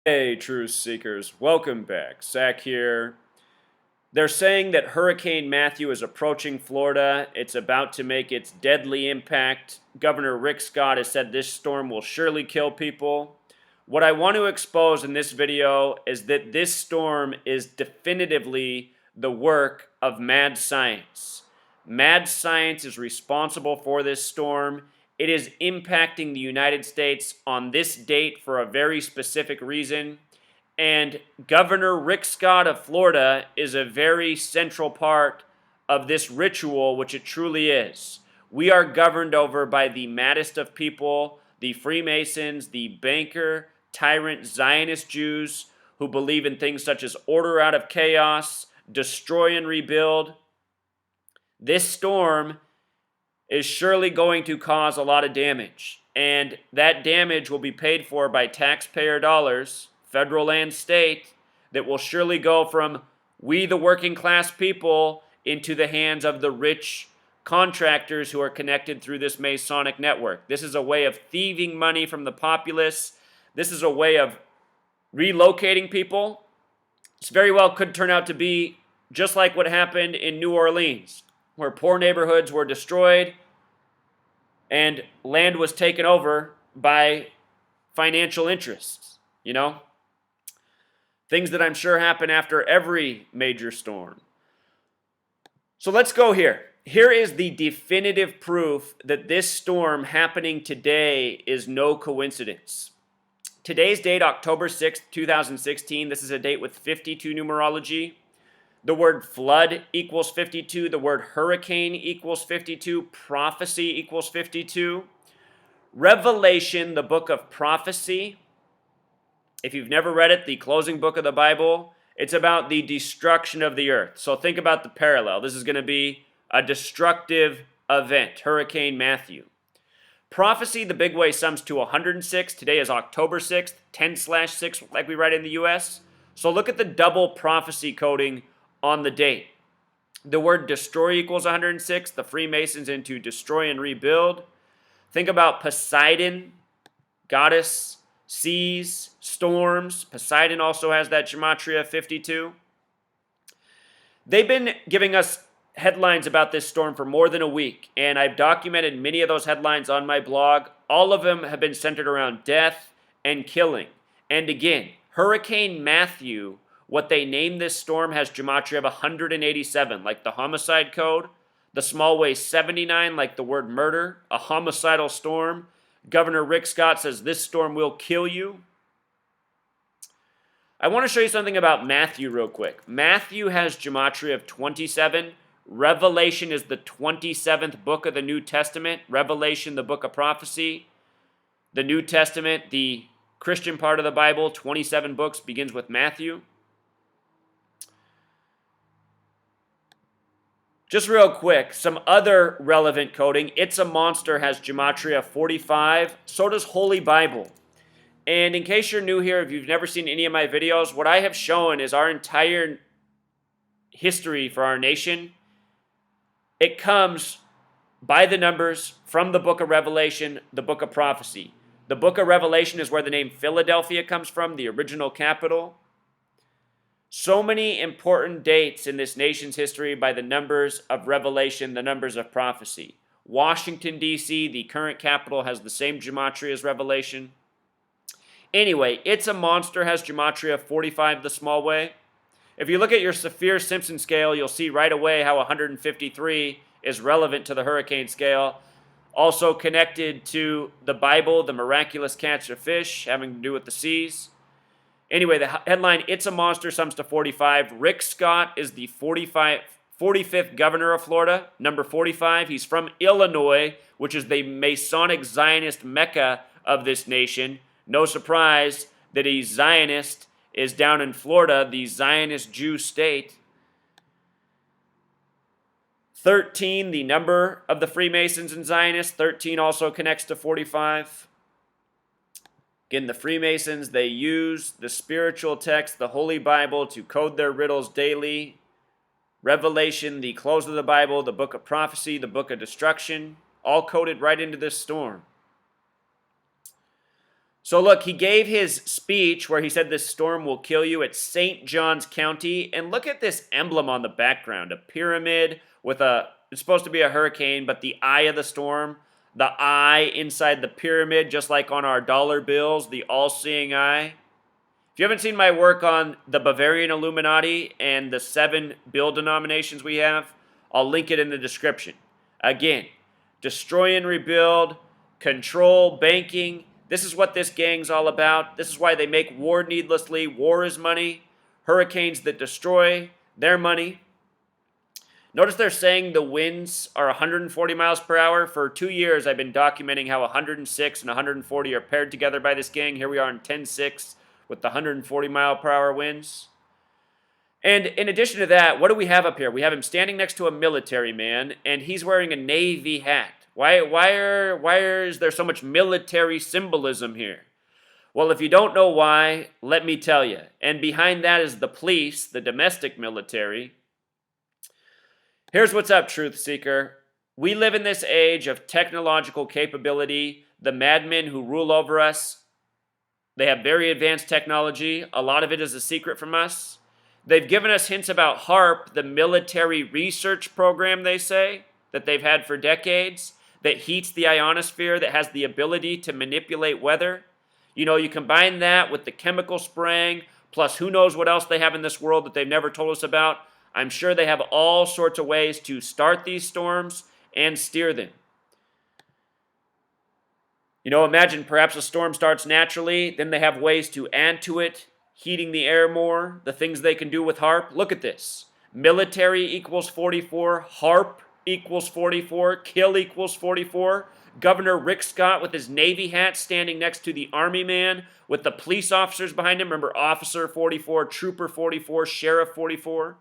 Hey, truth seekers, welcome back. Zach here. They're saying that Hurricane Matthew is approaching Florida. It's about to make its deadly impact. Governor Rick Scott has said this storm will surely kill people. What I want to expose in this video is that this storm is definitively the work of mad science. Mad science is responsible for this storm. It is impacting the United States on this date for a very specific reason. And Governor Rick Scott of Florida is a very central part of this ritual, which it truly is. We are governed over by the maddest of people, the Freemasons, the banker, tyrant Zionist Jews who believe in things such as order out of chaos, destroy and rebuild. This storm is surely going to cause a lot of damage, and that damage will be paid for by taxpayer dollars, federal and state, that will surely go from we the working class people into the hands of the rich contractors who are connected through this Masonic network. This is a way of thieving money from the populace. This is a way of relocating people. This very well could turn out to be just like what happened in New Orleans, where poor neighborhoods were destroyed and land was taken over by financial interests, Things that I'm sure happen after every major storm. So let's go here. Here is the definitive proof that this storm happening today is no coincidence. Today's date, October 6th, 2016, this is a date with 52 numerology. The word flood equals 52. The word hurricane equals 52. Prophecy equals 52. Revelation, the book of prophecy. If you've never read it, the closing book of the Bible, it's about the destruction of the earth. So think about the parallel. This is going to be a destructive event, Hurricane Matthew. Prophecy, the big way, sums to 106. Today is October 6th, 10/6, like we write in the U.S. So look at the double prophecy coding on the date. The word destroy equals 106. The Freemasons into destroy and rebuild. Think about Poseidon, goddess, seas, storms. Poseidon also has that gematria 52. They've been giving us headlines about this storm for more than a week, and I've documented many of those headlines on my blog. All of them have been centered around death and killing. And again, Hurricane Matthew, what they named this storm, has gematria of 187, like the homicide code. The small way 79, like the word murder, a homicidal storm. Governor Rick Scott says this storm will kill you. I want to show you something about Matthew real quick. Matthew has gematria of 27. Revelation is the 27th book of the New Testament. Revelation, the book of prophecy. The New Testament, the Christian part of the Bible, 27 books, begins with Matthew. Just real quick, some other relevant coding. It's a Monster has gematria 45. So does Holy Bible. And in case you're new here, if you've never seen any of my videos, what I have shown is our entire history for our nation. It comes by the numbers from the book of Revelation, the book of prophecy. The book of Revelation is where the name Philadelphia comes from, the original capital. So many important dates in this nation's history by the numbers of Revelation, the numbers of prophecy. Washington, D.C., the current capital, has the same gematria as Revelation. Anyway, It's a Monster has gematria 45 the small way. If you look at your Saphir-Simpson scale, you'll see right away how 153 is relevant to the hurricane scale. Also connected to the Bible, the miraculous catch of fish, having to do with the seas. Anyway, the headline, It's a Monster, sums to 45. Rick Scott is the 45th governor of Florida, number 45. He's from Illinois, which is the Masonic Zionist mecca of this nation. No surprise that a Zionist is down in Florida, the Zionist Jew state. 13, the number of the Freemasons and Zionists. 13 also connects to 45. Again, the Freemasons, they use the spiritual text, the Holy Bible, to code their riddles daily. Revelation, the close of the Bible, the book of prophecy, the book of destruction, all coded right into this storm. So look, he gave his speech where he said this storm will kill you at St. Johns County. And look at this emblem on the background. A pyramid with it's supposed to be a hurricane, but the eye of the storm, the eye inside the pyramid, just like on our dollar bills, the all-seeing eye. If you haven't seen my work on the Bavarian Illuminati and the 7 bill denominations we have, I'll link it in the description. Again, destroy and rebuild, control, banking. This is what this gang's all about. This is why they make war needlessly. War is money. Hurricanes that destroy, their money. Notice they're saying the winds are 140 miles per hour. For 2 years, I've been documenting how 106 and 140 are paired together by this gang. Here we are in 10-6 with the 140 mile per hour winds. And in addition to that, what do we have up here? We have him standing next to a military man, and he's wearing a Navy hat. Why is there so much military symbolism here? Well, if you don't know why, let me tell you. And behind that is the police, the domestic military. Here's what's up, Truth Seeker. We live in this age of technological capability. The madmen who rule over us, they have very advanced technology. A lot of it is a secret from us. They've given us hints about HAARP, the military research program, they say, that they've had for decades, that heats the ionosphere, that has the ability to manipulate weather. You know, you combine that with the chemical spraying, plus who knows what else they have in this world that they've never told us about. I'm sure they have all sorts of ways to start these storms and steer them. You know, imagine perhaps a storm starts naturally, then they have ways to add to it, heating the air more, the things they can do with HAARP. Look at this. Military equals 44, HAARP equals 44, kill equals 44. Governor Rick Scott with his Navy hat standing next to the Army man with the police officers behind him. Remember, Officer 44, Trooper 44, Sheriff 44.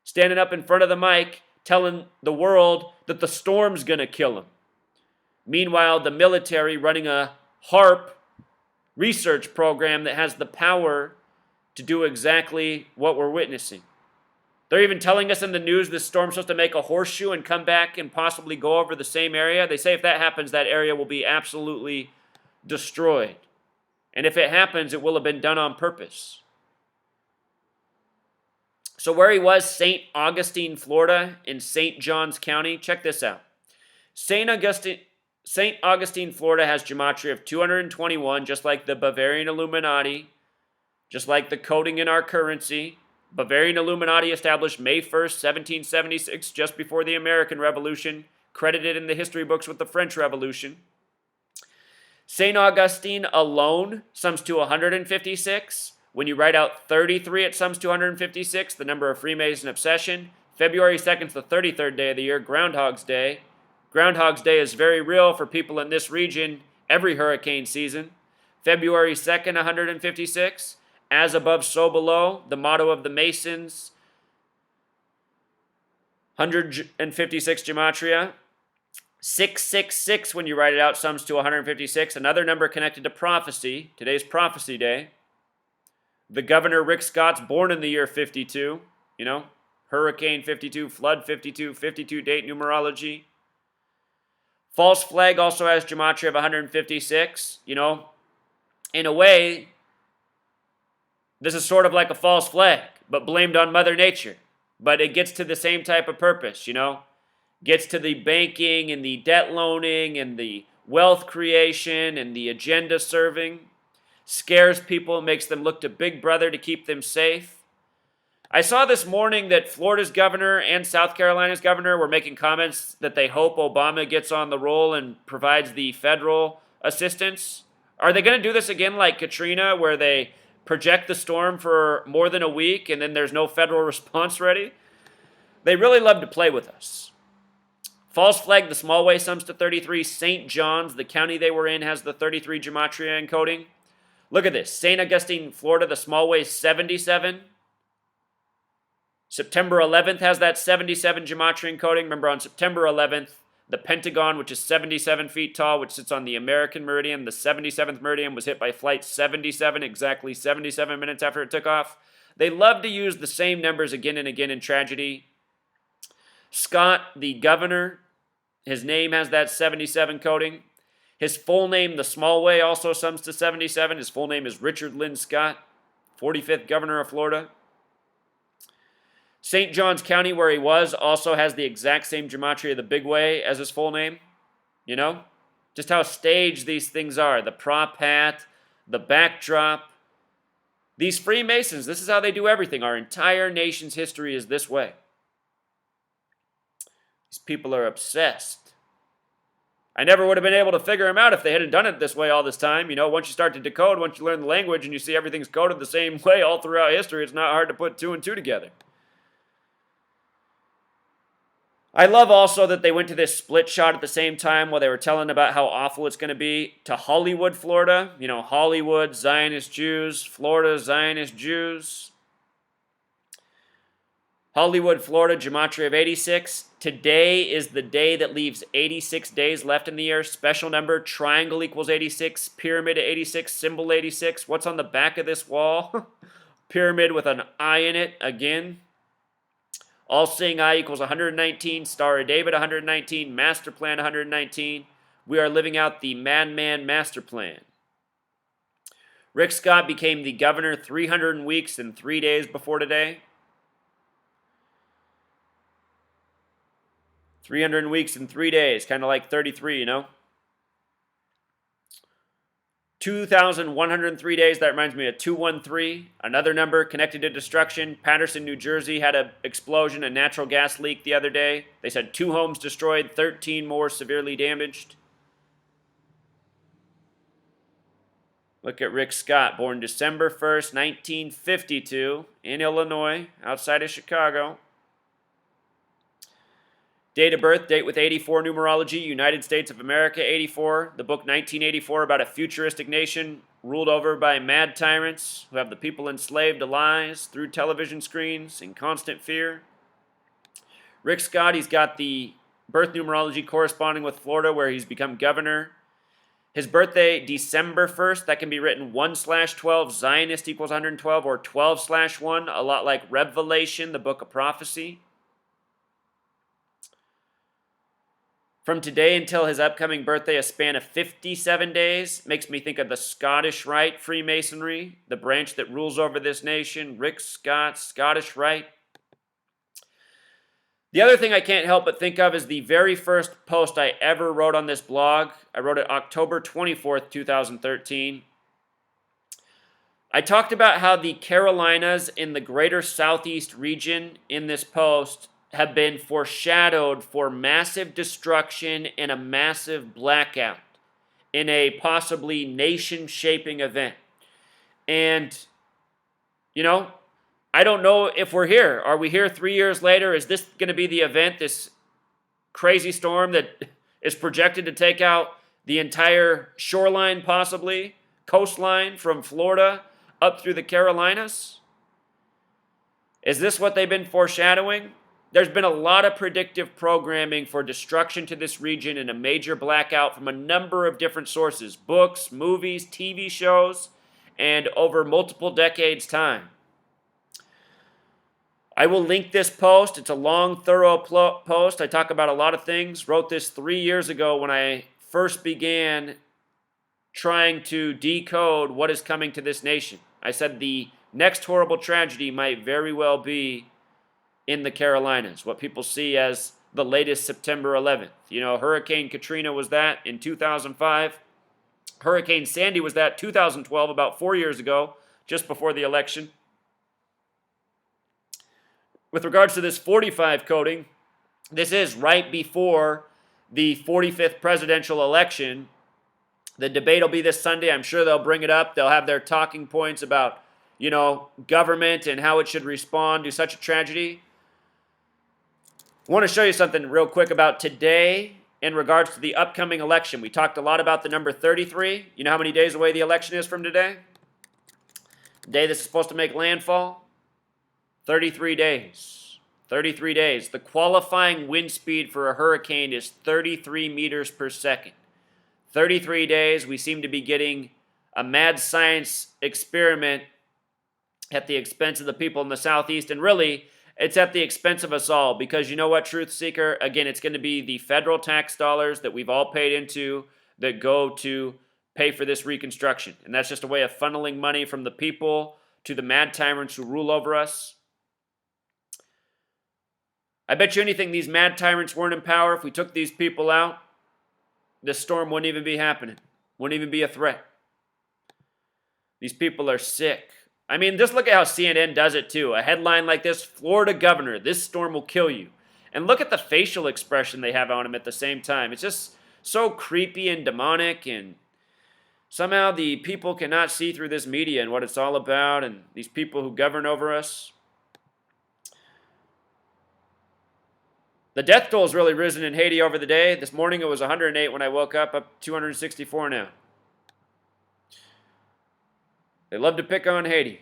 Standing up in front of the mic telling the world that the storm's going to kill him. Meanwhile, the military running a HAARP research program that has the power to do exactly what we're witnessing. They're even telling us in the news this storm's supposed to make a horseshoe and come back and possibly go over the same area. They say if that happens, that area will be absolutely destroyed. And if it happens, it will have been done on purpose. So where he was, St. Augustine, Florida, in St. Johns County, check this out. St. Augustine, Florida has gematria of 221, just like the Bavarian Illuminati, just like the coding in our currency. Bavarian Illuminati established May 1st, 1776, just before the American Revolution, credited in the history books with the French Revolution. St. Augustine alone sums to 156. When you write out 33, it sums to 156, the number of Freemason obsession. February 2nd is the 33rd day of the year, Groundhog's Day. Groundhog's Day is very real for people in this region every hurricane season. February 2nd, 156. As above, so below. The motto of the Masons. 156 gematria. 666, when you write it out, sums to 156. Another number connected to prophecy. Today's prophecy day. The Governor Rick Scott's born in the year 52. You know, Hurricane 52, Flood 52, 52 date numerology. False flag also has gematria of 156. You know, in a way, this is sort of like a false flag, but blamed on Mother Nature. But it gets to the same type of purpose, you know. Gets to the banking and the debt loaning and the wealth creation and the agenda serving. Scares people, makes them look to Big Brother to keep them safe. I saw this morning that Florida's governor and South Carolina's governor were making comments that they hope Obama gets on the roll and provides the federal assistance. Are they going to do this again like Katrina, where they project the storm for more than a week and then there's no federal response ready? They really love to play with us. False flag, the small way sums to 33. St. John's, the county they were in, has the 33 gematria encoding. Look at this. St. Augustine, Florida, the small way is 77. September 11th has that 77 gematria encoding. Remember, on September 11th, the Pentagon, which is 77 feet tall, which sits on the American meridian, the 77th meridian, was hit by Flight 77 exactly 77 minutes after it took off. They love to use the same numbers again and again in tragedy. Scott, the governor, his name has that 77 coding. His full name, the small way, also sums to 77. His full name is Richard Lynn Scott, 45th governor of Florida. St. Johns County, where he was, also has the exact same gematria of the big way as his full name. You know? Just how staged these things are. The prop hat, the backdrop. These Freemasons, this is how they do everything. Our entire nation's history is this way. These people are obsessed. I never would have been able to figure them out if they hadn't done it this way all this time. You know, once you start to decode, once you learn the language and you see everything's coded the same way all throughout history, it's not hard to put two and two together. I love also that they went to this split shot at the same time while they were telling about how awful it's going to be to Hollywood, Florida. You know, Hollywood, Zionist Jews, Florida, Zionist Jews. Hollywood, Florida, gematria of 86. Today is the day that leaves 86 days left in the year. Special number, triangle equals 86, pyramid 86, symbol 86. What's on the back of this wall? Pyramid with an eye in it again. All-seeing eye equals 119, Star of David 119, master plan 119. We are living out the madman master plan. Rick Scott became the governor 300 weeks and 3 days before today. 300 weeks and 3 days, kind of like 33, you know? 2,103 days, that reminds me of 213, another number connected to destruction. Patterson, New Jersey had an explosion, a natural gas leak the other day. They said 2 homes destroyed, 13 more severely damaged. Look at Rick Scott, born December 1st, 1952, in Illinois, outside of Chicago. Date of birth, date with 84 numerology, United States of America, 84. The book 1984 about a futuristic nation ruled over by mad tyrants who have the people enslaved to lies through television screens in constant fear. Rick Scott, he's got the birth numerology corresponding with Florida where he's become governor. His birthday, December 1st, that can be written 1/12, Zionist equals 112, or 12/1, a lot like Revelation, the book of prophecy. From today until his upcoming birthday, a span of 57 days. Makes me think of the Scottish Rite Freemasonry, the branch that rules over this nation. Rick Scott, Scottish Rite. The other thing I can't help but think of is the very first post I ever wrote on this blog. I wrote it October 24th, 2013. I talked about how the Carolinas in the greater southeast region in this post have been foreshadowed for massive destruction and a massive blackout in a possibly nation-shaping event. And, you know, I don't know if we're here. Are we here 3 years later? Is this going to be the event, this crazy storm that is projected to take out the entire shoreline, possibly, coastline from Florida up through the Carolinas? Is this what they've been foreshadowing? There's been a lot of predictive programming for destruction to this region and a major blackout from a number of different sources, books, movies, TV shows, and over multiple decades' time. I will link this post. It's a long, thorough post. I talk about a lot of things. Wrote this 3 years ago when I first began trying to decode what is coming to this nation. I said the next horrible tragedy might very well be in the Carolinas, what people see as the latest September 11th. You know, Hurricane Katrina was that in 2005. Hurricane Sandy was that 2012, about 4 years ago, just before the election. With regards to this 45 coding, this is right before the 45th presidential election. The debate will be this Sunday. I'm sure they'll bring it up. They'll have their talking points about, you know, government and how it should respond to such a tragedy. I want to show you something real quick about today in regards to the upcoming election. We talked a lot about the number 33. You know how many days away the election is from today? The day this is supposed to make landfall? 33 days. 33 days. The qualifying wind speed for a hurricane is 33 meters per second. 33 days, we seem to be getting a mad science experiment at the expense of the people in the Southeast, and really, it's at the expense of us all, because you know what, Truth Seeker? Again, it's going to be the federal tax dollars that we've all paid into that go to pay for this reconstruction. And that's just a way of funneling money from the people to the mad tyrants who rule over us. I bet you anything these mad tyrants weren't in power. If we took these people out, this storm wouldn't even be happening. Wouldn't even be a threat. These people are sick. I mean, just look at how CNN does it too. A headline like this, Florida governor, this storm will kill you. And look at the facial expression they have on him at the same time. It's just so creepy and demonic, and somehow the people cannot see through this media and what it's all about, and these people who govern over us. The death toll has really risen in Haiti over the day. This morning it was 108 when I woke up 264 now. They love to pick on Haiti.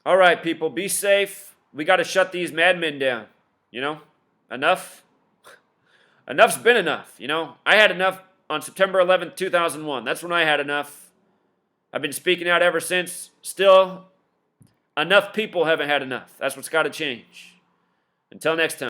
All right, people, be safe. We got to shut these madmen down. You know, enough. Enough's been enough. You know, I had enough on September 11th, 2001. That's when I had enough. I've been speaking out ever since. Still, enough people haven't had enough. That's what's got to change. Until next time.